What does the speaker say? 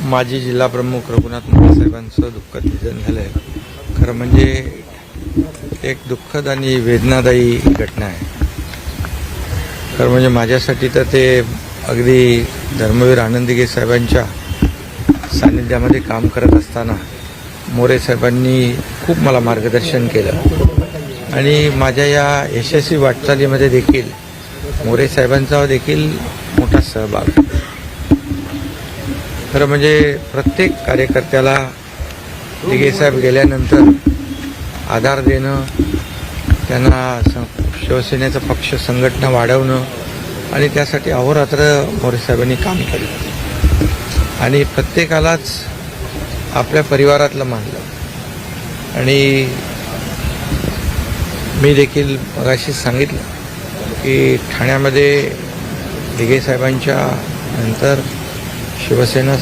माजी जिल्हा प्रमुख रघुनाथ मोरे साहेबांचं दुःखद निधन झालं आहे. खरं म्हणजे एक दुःखद आणि वेदनादायी घटना आहे. खरं म्हणजे माझ्यासाठी तर ते अगदी धर्मवीर आनंदगे साहेबांच्या सानिध्यामध्ये काम करत असताना मोरे साहेबांनी खूप मला मार्गदर्शन केलं आणि माझ्या या यशस्वी वाटचालीमध्ये देखील मोरे साहेबांचा देखील मोठा सहभाग. खरं म्हणजे प्रत्येक कार्यकर्त्याला दिघे साहेब गेल्यानंतर आधार देणं, त्यांना शिवसेनेचा पक्ष संघटना वाढवणं आणि त्यासाठी अहोरात्र मोरे साहेबांनी काम केलं आणि प्रत्येकालाच आपल्या परिवारातलं मानलं. आणि मी देखील मगाशी सांगितलं की ठाण्यामध्ये दिघे साहेबांच्या नंतर शिवसेना